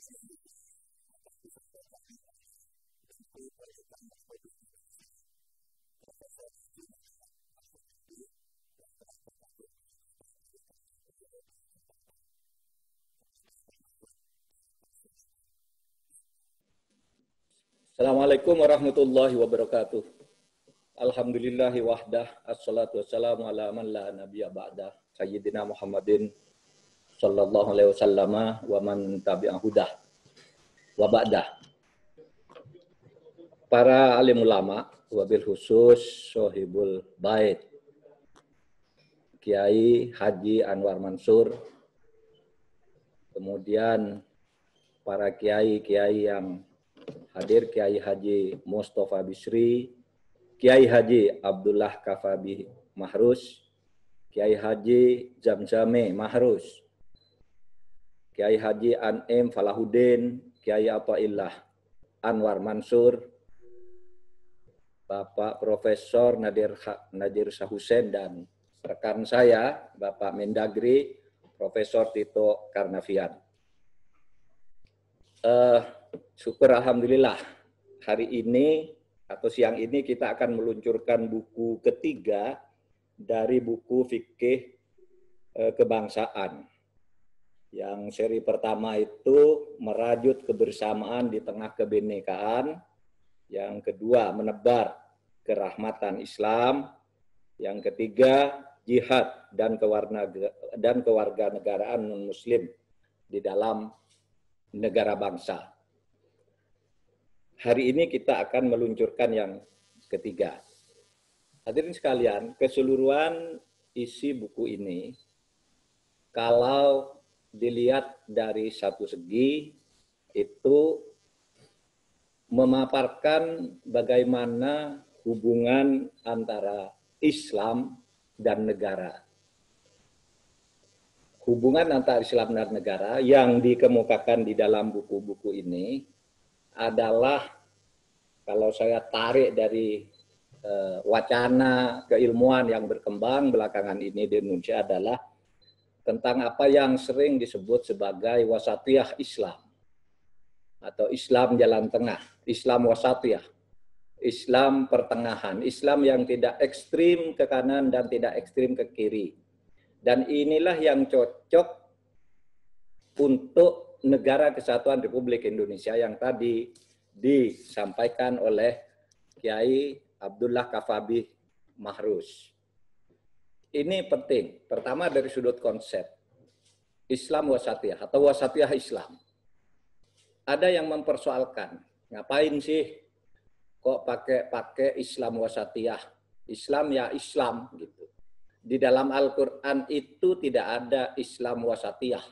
Assalamualaikum warahmatullahi wabarakatuh. Alhamdulillahi wahdah, assalatu wassalamu ala man la nabiyya ba'dah, Sayyidina Muhammadin sallallahu alaihi wasallam wa man tabi'ah hudah wa ba'dah. Para alim ulama, wabil khusus Sohibul Bait, Kiai Haji Anwar Mansur, kemudian para kiai-kiai yang hadir, Kiai Haji Mustafa Bisri, Kiai Haji Abdullah Kafabi Mahrus, Kiai Haji Zamzame Mahrus, Kiai Haji Anem Falahuddin, Kiai Athaillah Anwar Mansur, Bapak Profesor Nadir Sahusen, dan rekan saya Bapak Mendagri Profesor Tito Karnavian. Syukur alhamdulillah, hari ini atau siang ini kita akan meluncurkan buku ketiga dari buku fikih kebangsaan. Yang seri pertama itu merajut kebersamaan di tengah kebinekaan, yang kedua menebar kerahmatan Islam, yang ketiga jihad dan kewarganegaraan non-muslim di dalam negara bangsa. Hari ini kita akan meluncurkan yang ketiga. Hadirin sekalian, keseluruhan isi buku ini, kalau dilihat dari satu segi, itu memaparkan bagaimana hubungan antara Islam dan negara. Hubungan antara Islam dan negara yang dikemukakan di dalam buku-buku ini adalah, kalau saya tarik dari wacana keilmuan yang berkembang belakangan ini di Indonesia, adalah tentang apa yang sering disebut sebagai wasatiyah Islam atau Islam jalan tengah, Islam wasatiyah, Islam pertengahan, Islam yang tidak ekstrim ke kanan dan tidak ekstrim ke kiri. Dan inilah yang cocok untuk Negara Kesatuan Republik Indonesia yang tadi disampaikan oleh Kiai Abdullah Kafabi Mahrus. Ini penting. Pertama dari sudut konsep Islam wasatiyah atau wasatiyah Islam. Ada yang mempersoalkan, ngapain sih kok pakai Islam wasatiyah? Islam ya Islam gitu. Di dalam Al-Quran itu tidak ada Islam wasatiyah.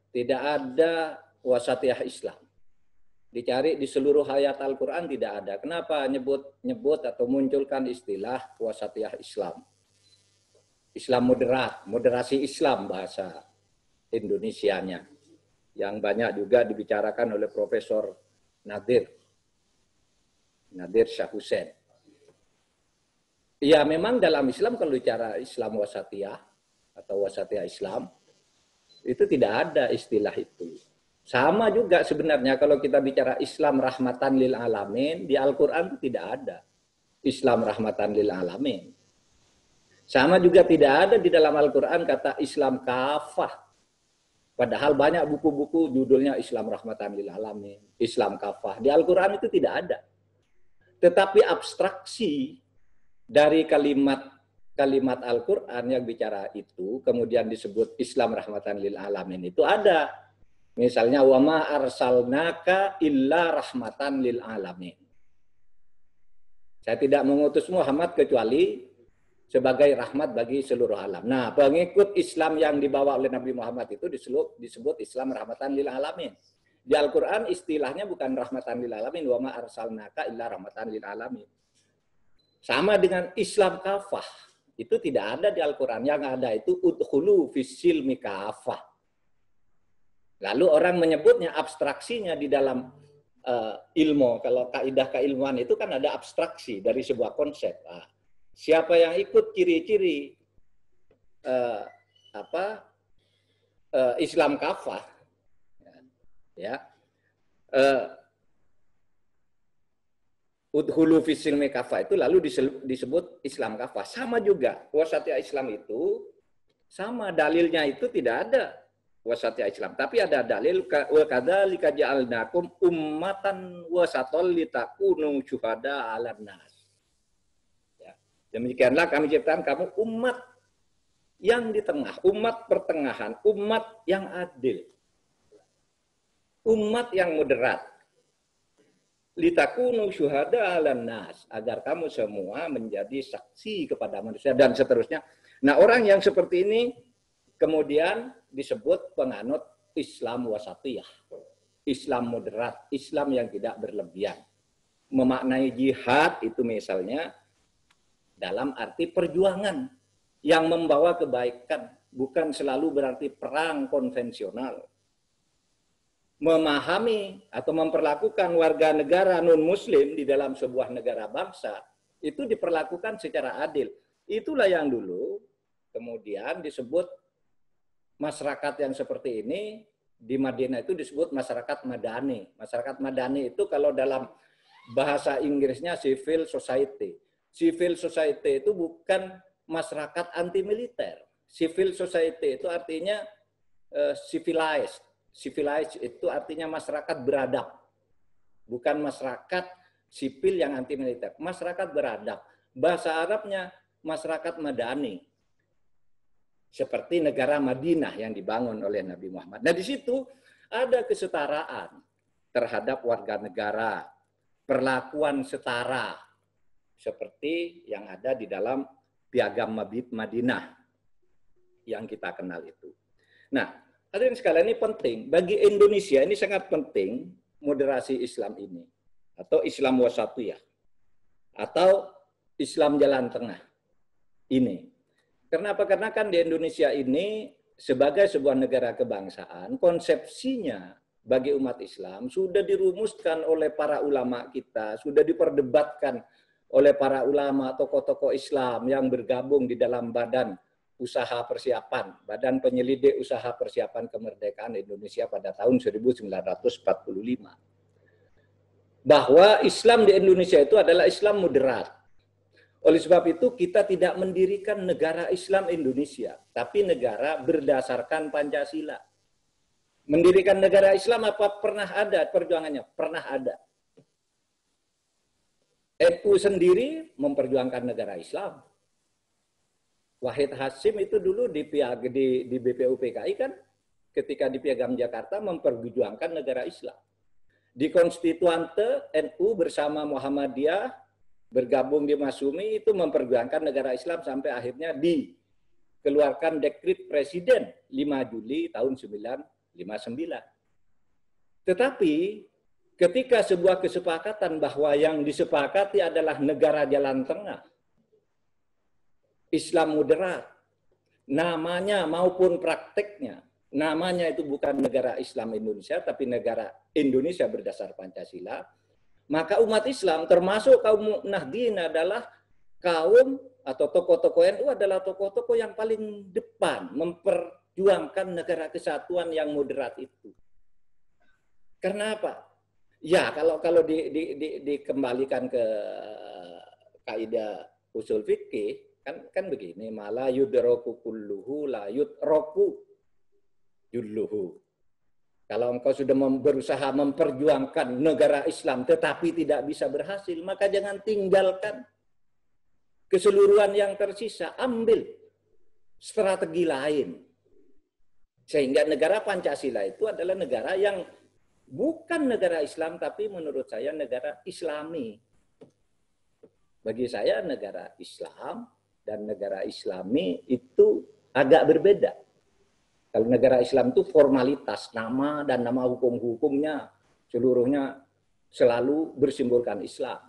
Tidak ada wasatiyah Islam. Dicari di seluruh ayat Al-Quran tidak ada. Kenapa nyebut atau munculkan istilah wasatiyah Islam? Islam moderat, moderasi Islam bahasa Indonesianya. Yang banyak juga dibicarakan oleh Profesor Nadir Sahusen. Ya memang dalam Islam kalau bicara Islam wasatiyah atau wasatiyah Islam, itu tidak ada istilah itu. Sama juga sebenarnya kalau kita bicara Islam rahmatan lil alamin, di Al-Quran itu tidak ada Islam rahmatan lil alamin. Sama juga tidak ada di dalam Al-Quran kata Islam kafah. Padahal banyak buku-buku judulnya Islam rahmatan lil alamin, Islam kafah. Di Al-Quran itu tidak ada. Tetapi abstraksi dari kalimat Al-Quran yang bicara itu, kemudian disebut Islam rahmatan lil alamin, itu ada. Misalnya, wa ma arsalnaka illa rahmatan lil alamin. Saya tidak mengutus Muhammad kecuali sebagai rahmat bagi seluruh alam. Nah, pengikut Islam yang dibawa oleh Nabi Muhammad itu disebut Islam rahmatan lil alamin. Di Al-Quran istilahnya bukan rahmatan lil alamin, wa ma arsalnaka illa rahmatan lil alamin. Sama dengan Islam kafah, itu tidak ada di Al-Quran. Yang ada itu udkhulu fis-silmi kafah. Lalu orang menyebutnya abstraksinya di dalam ilmu. Kalau kaidah keilmuan itu kan ada abstraksi dari sebuah konsep. Nah, siapa yang ikut ciri-ciri Islam kafah, Ya. Udhulu fisilmi kafah itu lalu disebut Islam kafah. Sama juga wasatiyah Islam itu sama dalilnya itu tidak ada wasatiyah Islam, tapi ada dalil wa kadzalika ja'alnakum ummatan wasatol litakunu syuhada 'alan nas. Ya. Demikianlah kami ciptakan kamu umat yang di tengah, umat pertengahan, umat yang adil. Umat yang moderat. Litakunu syuhada 'alan nas, agar kamu semua menjadi saksi kepada manusia dan seterusnya. Nah, orang yang seperti ini kemudian disebut penganut Islam wasatiyah. Islam moderat, Islam yang tidak berlebihan. Memaknai jihad itu misalnya dalam arti perjuangan yang membawa kebaikan, bukan selalu berarti perang konvensional. Memahami atau memperlakukan warga negara non-muslim di dalam sebuah negara bangsa itu diperlakukan secara adil. Itulah yang dulu kemudian disebut masyarakat yang seperti ini di Madinah itu disebut masyarakat madani. Masyarakat madani itu kalau dalam bahasa Inggrisnya civil society. Civil society itu bukan masyarakat anti militer. Civil society itu artinya civilized. Civilized itu artinya masyarakat beradab. Bukan masyarakat sipil yang anti militer. Masyarakat beradab. Bahasa Arabnya masyarakat madani. Seperti negara Madinah yang dibangun oleh Nabi Muhammad. Nah, di situ ada kesetaraan terhadap warga negara. Perlakuan setara. Seperti yang ada di dalam Piagam Madinah yang kita kenal itu. Nah, hadirin sekalian, ini penting. Bagi Indonesia ini sangat penting moderasi Islam ini. Atau Islam wasatiyah. Atau Islam jalan tengah. Ini. Kenapa? Karena kan di Indonesia ini sebagai sebuah negara kebangsaan, konsepsinya bagi umat Islam sudah dirumuskan oleh para ulama kita, sudah diperdebatkan oleh para ulama, tokoh-tokoh Islam yang bergabung di dalam badan usaha persiapan, Badan Penyelidik Usaha Persiapan Kemerdekaan Indonesia pada tahun 1945. Bahwa Islam di Indonesia itu adalah Islam moderat. Oleh sebab itu kita tidak mendirikan negara Islam Indonesia, tapi negara berdasarkan Pancasila. Mendirikan negara Islam apa pernah ada perjuangannya? Pernah ada. NU sendiri memperjuangkan negara Islam. Wahid Hasyim itu dulu di BPUPKI kan ketika di Piagam Jakarta memperjuangkan negara Islam. Di Konstituante NU bersama Muhammadiyah bergabung di Masyumi itu memperjuangkan negara Islam sampai akhirnya dikeluarkan dekret Presiden 5 Juli tahun 1959. Tetapi ketika sebuah kesepakatan bahwa yang disepakati adalah negara jalan tengah, Islam moderat, namanya maupun prakteknya, namanya itu bukan negara Islam Indonesia, tapi negara Indonesia berdasar Pancasila, maka umat Islam termasuk kaum Nahdien adalah kaum atau tokoh-tokoh NU adalah tokoh-tokoh yang paling depan memperjuangkan negara kesatuan yang moderat itu. Karena apa? Ya, kalau dikembalikan ke kaidah usul fikih, kan begini, mala yudraku kulluhu la yudraku julluhu. Kalau engkau sudah berusaha memperjuangkan negara Islam tetapi tidak bisa berhasil, maka jangan tinggalkan keseluruhan yang tersisa, ambil strategi lain. Sehingga negara Pancasila itu adalah negara yang bukan negara Islam, tapi menurut saya negara Islami. Bagi saya negara Islam dan negara Islami itu agak berbeda. Kalau negara Islam itu formalitas, nama dan nama hukum-hukumnya seluruhnya selalu bersimbolkan Islam.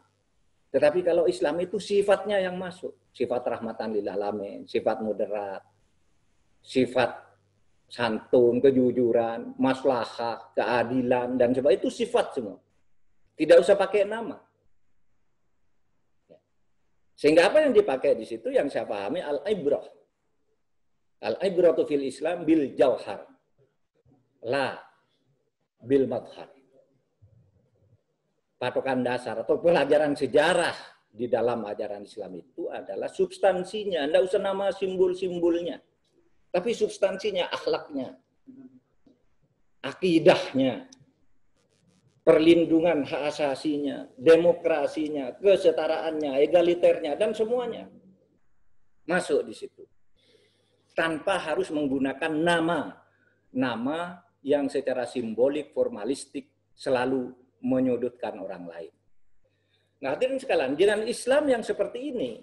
Tetapi kalau Islam itu sifatnya yang masuk, sifat rahmatan lil alamin, sifat moderat, sifat santun, kejujuran, maslahah, keadilan dan sebagainya, itu sifat semua. Tidak usah pakai nama. Sehingga apa yang dipakai di situ yang saya pahami al-ibrah. Al-ibratu fil Islam bil jauhar. La. bil madhar. Patokan dasar atau pelajaran sejarah di dalam ajaran Islam itu adalah substansinya, enggak usah nama simbol-simbolnya. Tapi substansinya, akhlaknya, akidahnya, perlindungan hak asasinya, demokrasinya, kesetaraannya, egaliternya, dan semuanya masuk di situ. Tanpa harus menggunakan nama yang secara simbolik, formalistik, selalu menyudutkan orang lain. Nah, hadirin sekalian, dengan Islam yang seperti ini,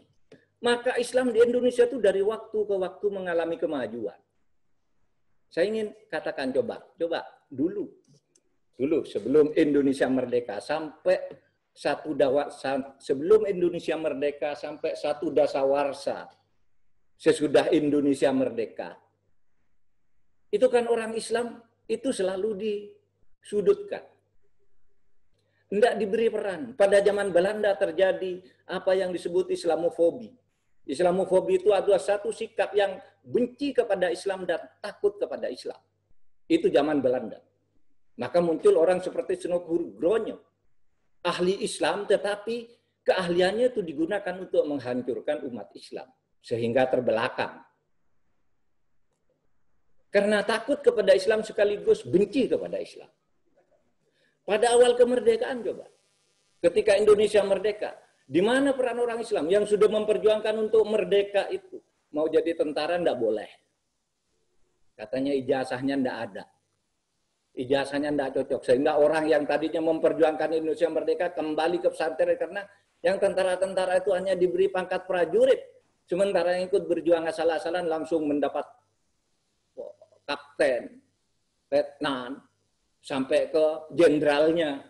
maka Islam di Indonesia itu dari waktu ke waktu mengalami kemajuan. Saya ingin katakan coba dulu sebelum Indonesia merdeka sampai sebelum Indonesia merdeka sampai satu dasawarsa sesudah Indonesia merdeka. Itu kan orang Islam itu selalu disudutkan. Tidak diberi peran. Pada zaman Belanda terjadi apa yang disebut Islamofobi. Islamofobi itu adalah satu sikap yang benci kepada Islam dan takut kepada Islam. Itu zaman Belanda. Maka muncul orang seperti Snogurgronyo. Ahli Islam tetapi keahliannya itu digunakan untuk menghancurkan umat Islam. Sehingga terbelakang. Karena takut kepada Islam sekaligus benci kepada Islam. Pada awal kemerdekaan coba. Ketika Indonesia merdeka. Di mana peran orang Islam yang sudah memperjuangkan untuk merdeka itu? Mau jadi tentara enggak boleh. Katanya ijazahnya enggak ada. Ijazahnya enggak cocok. Sehingga orang yang tadinya memperjuangkan Indonesia merdeka kembali ke pesantren karena yang tentara-tentara itu hanya diberi pangkat prajurit. Sementara yang ikut berjuang asal-asalan langsung mendapat kapten, letnan, sampai ke jenderalnya.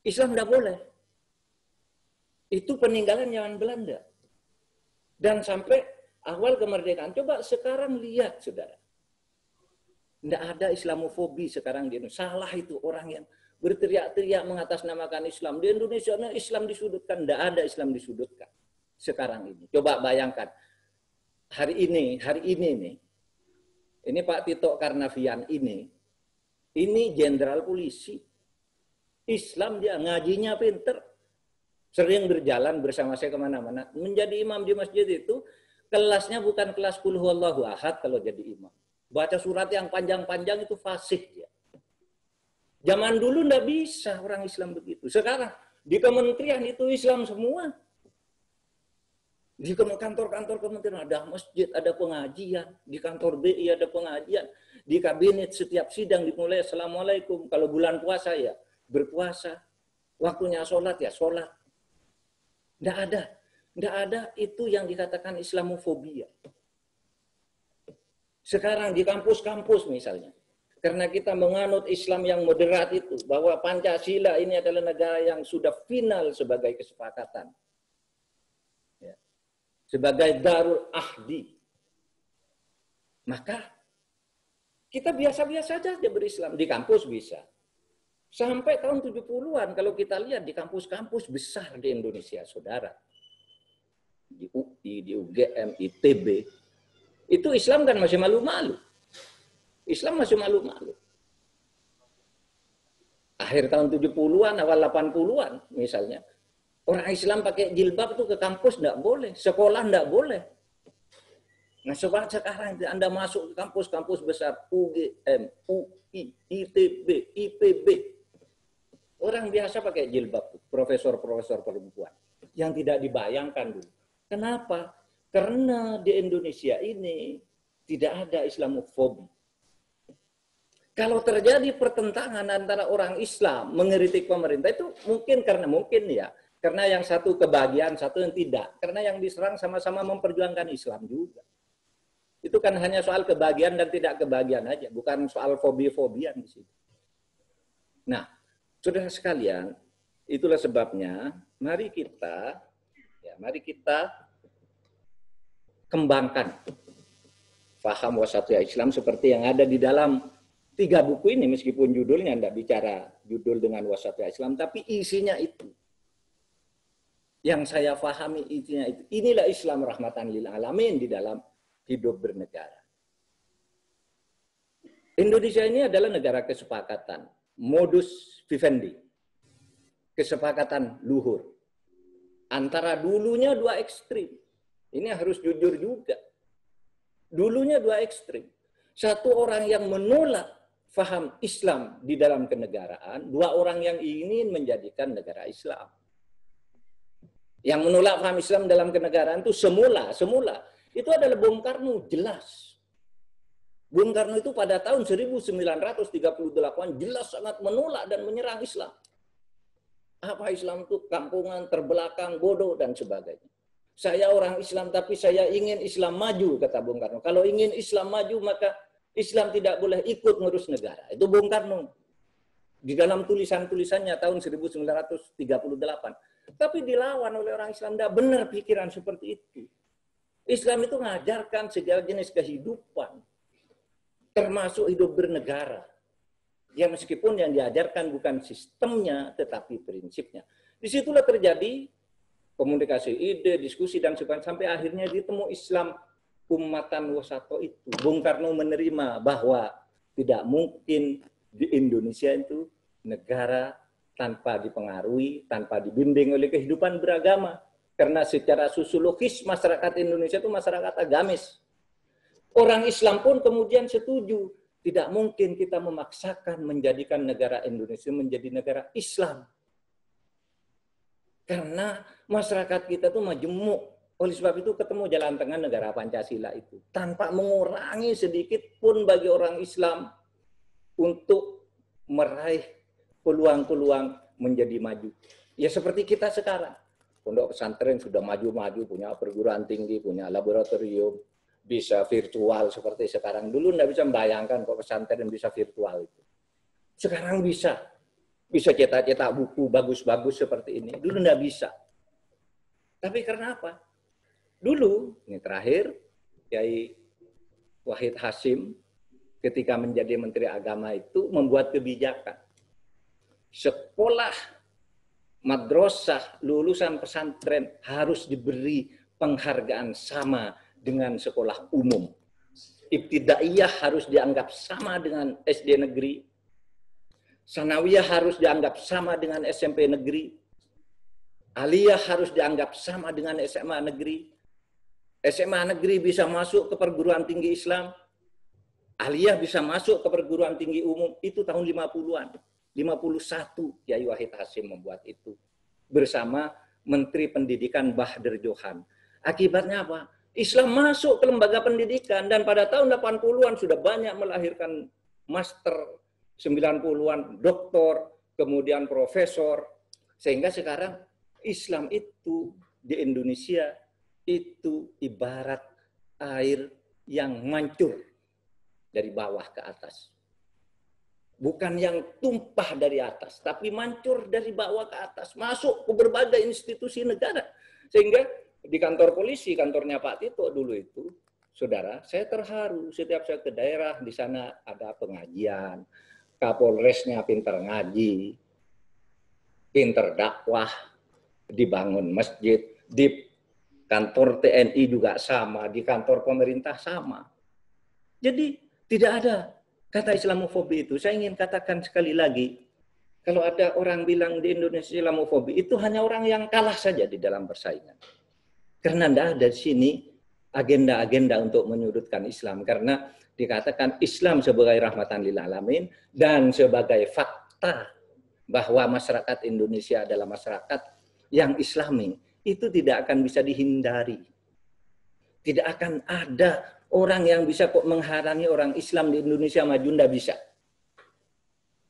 Islam tidak boleh. Itu peninggalan zaman Belanda. Dan sampai awal kemerdekaan. Coba sekarang lihat, saudara. Tidak ada Islamofobi sekarang di Indonesia. Salah itu orang yang berteriak-teriak mengatasnamakan Islam. Di Indonesia Islam disudutkan. Tidak ada Islam disudutkan. Sekarang ini. Coba bayangkan. Hari ini nih. Ini Pak Tito Karnavian ini jenderal polisi. Islam dia, ngajinya pinter. Sering berjalan bersama saya kemana-mana. Menjadi imam di masjid itu, kelasnya bukan kelas qul huwallahu ahad kalau jadi imam. Baca surat yang panjang-panjang itu fasih dia. Zaman dulu enggak bisa orang Islam begitu. Sekarang di kementerian itu Islam semua. Di kantor-kantor kementerian ada masjid, ada pengajian. Di kantor BI ada pengajian. Di kabinet setiap sidang dimulai Assalamualaikum. Kalau bulan puasa ya berpuasa. Waktunya sholat ya sholat. Tidak ada itu yang dikatakan Islamofobia. Sekarang di kampus-kampus misalnya. Karena kita menganut Islam yang moderat itu. Bahwa Pancasila ini adalah negara yang sudah final sebagai kesepakatan. Sebagai darul ahdi. Maka kita biasa-biasa saja berislam. Di kampus bisa. Sampai tahun 70-an kalau kita lihat di kampus-kampus besar di Indonesia, saudara. Di UI, di UGM, ITB. Itu Islam kan masih malu-malu. Islam masih malu-malu. Akhir tahun 70-an, awal 80-an misalnya. Orang Islam pakai jilbab itu ke kampus enggak boleh, sekolah enggak boleh. Nah, sekarang Anda masuk ke kampus-kampus besar UGM, UI, ITB, IPB. Orang biasa pakai jilbab, profesor-profesor perempuan yang tidak dibayangkan dulu. Kenapa? Karena di Indonesia ini tidak ada Islamofobi. Kalau terjadi pertentangan antara orang Islam mengkritik pemerintah itu mungkin ya. Karena yang satu kebahagiaan, satu yang tidak. Karena yang diserang sama-sama memperjuangkan Islam juga. Itu kan hanya soal kebahagiaan dan tidak kebahagiaan aja. Bukan soal fobi-fobian di situ. Nah, saudara sekalian, itulah sebabnya mari kita kembangkan faham wasatiyah Islam seperti yang ada di dalam 3 buku ini. Meskipun judulnya tidak bicara judul dengan wasatiyah Islam, tapi isinya itu. Yang saya pahami intinya itu. Inilah Islam rahmatan lil alamin di dalam hidup bernegara. Indonesia ini adalah negara kesepakatan, modus vivendi, kesepakatan luhur. Antara dulunya dua ekstrim. Ini harus jujur juga. Dulunya dua ekstrim. Satu orang yang menolak faham Islam di dalam kenegaraan, dua orang yang ingin menjadikan negara Islam. Yang menolak faham Islam dalam kenegaraan itu semula itu adalah Bung Karno, jelas. Bung Karno itu pada tahun 1938 jelas sangat menolak dan menyerang Islam. Apa Islam itu kampungan, terbelakang, bodoh, dan sebagainya. Saya orang Islam tapi saya ingin Islam maju, kata Bung Karno. Kalau ingin Islam maju maka Islam tidak boleh ikut ngurus negara. Itu Bung Karno. Di dalam tulisan-tulisannya tahun 1938. Tapi dilawan oleh orang Islam. Tidak benar pikiran seperti itu. Islam itu mengajarkan segala jenis kehidupan. Termasuk hidup bernegara. Ya meskipun yang diajarkan bukan sistemnya, tetapi prinsipnya. Disitulah terjadi komunikasi ide, diskusi, dan sebagainya. Sampai akhirnya ditemu Islam ummatan wasato itu. Bung Karno menerima bahwa tidak mungkin di Indonesia itu negara tanpa dipengaruhi, tanpa dibimbing oleh kehidupan beragama. Karena secara sosiologis masyarakat Indonesia itu masyarakat agamis. Orang Islam pun kemudian setuju. Tidak mungkin kita memaksakan menjadikan negara Indonesia menjadi negara Islam. Karena masyarakat kita itu majemuk. Oleh sebab itu ketemu jalan tengah negara Pancasila itu. Tanpa mengurangi sedikit pun bagi orang Islam untuk meraih peluang-peluang menjadi maju. Ya seperti kita sekarang. Pondok pesantren sudah maju-maju, punya perguruan tinggi, punya laboratorium, bisa virtual seperti sekarang. Dulu nggak bisa membayangkan kok pesantren bisa virtual itu. Sekarang bisa. Bisa cetak-cetak buku bagus-bagus seperti ini. Dulu nggak bisa. Tapi karena apa? Dulu, ini terakhir, Kiai Wahid Hasyim ketika menjadi Menteri Agama itu membuat kebijakan. Sekolah madrasah lulusan pesantren harus diberi penghargaan sama dengan sekolah umum. Ibtidaiyah harus dianggap sama dengan SD negeri. Sanawiyah harus dianggap sama dengan SMP negeri. Aliyah harus dianggap sama dengan SMA negeri. SMA negeri bisa masuk ke perguruan tinggi Islam. Aliyah bisa masuk ke perguruan tinggi umum. Itu tahun 50-an. 51 Kiai Wahid Hasyim membuat itu. Bersama Menteri Pendidikan Bahdar Johan. Akibatnya apa? Islam masuk ke lembaga pendidikan dan pada tahun 80-an sudah banyak melahirkan master, 90-an doktor, kemudian profesor. Sehingga sekarang Islam itu di Indonesia itu ibarat air yang mancur dari bawah ke atas. Bukan yang tumpah dari atas, tapi mancur dari bawah ke atas. Masuk ke berbagai institusi negara. Sehingga di kantor polisi, kantornya Pak Tito dulu itu, saudara, saya terharu setiap saya ke daerah, di sana ada pengajian, Kapolresnya pinter ngaji, pinter dakwah, dibangun masjid, di kantor TNI juga sama, di kantor pemerintah sama. Jadi tidak ada kata Islamofobi itu. Saya ingin katakan sekali lagi, kalau ada orang bilang di Indonesia Islamofobi, itu hanya orang yang kalah saja di dalam persaingan. Karena tidak ada di sini agenda-agenda untuk menyudutkan Islam. Karena dikatakan Islam sebagai rahmatan lil alamin dan sebagai fakta bahwa masyarakat Indonesia adalah masyarakat yang Islami, itu tidak akan bisa dihindari. Tidak akan ada orang yang bisa kok menghalangi orang Islam di Indonesia maju, tidak bisa.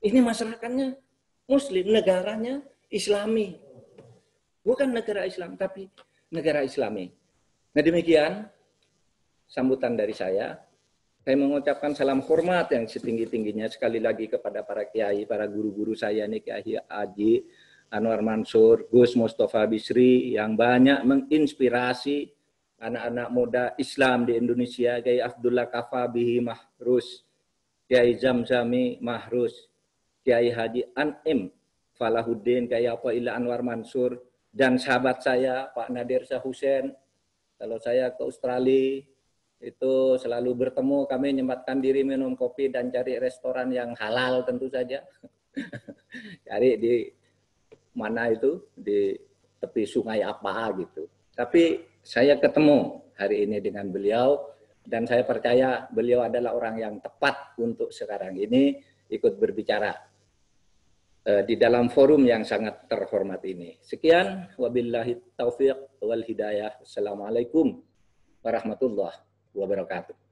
Ini masyarakatnya Muslim, negaranya Islami. Bukan negara Islam, tapi negara Islami. Nah demikian sambutan dari saya. Saya mengucapkan salam hormat yang setinggi-tingginya sekali lagi kepada para kiai, para guru-guru saya nih, Kiai Haji Anwar Mansur, Gus Mustafa Bisri yang banyak menginspirasi anak-anak muda Islam di Indonesia, Kiai Abdullah Kafabihi Mahrus, Kiai Zamzami Mahrus, Kiai Haji Anim Falahuddin, Kiai Afaillah Anwar Mansur, dan sahabat saya Pak Nadir Syah Hussein. Kalau saya ke Australia, itu selalu bertemu, kami menyempatkan diri minum kopi dan cari restoran yang halal tentu saja. Cari di mana itu, di tepi sungai apa gitu. Tapi saya ketemu hari ini dengan beliau dan saya percaya beliau adalah orang yang tepat untuk sekarang ini ikut berbicara di dalam forum yang sangat terhormat ini. Sekian, wabillahi taufiq wal hidayah. Assalamualaikum warahmatullahi wabarakatuh.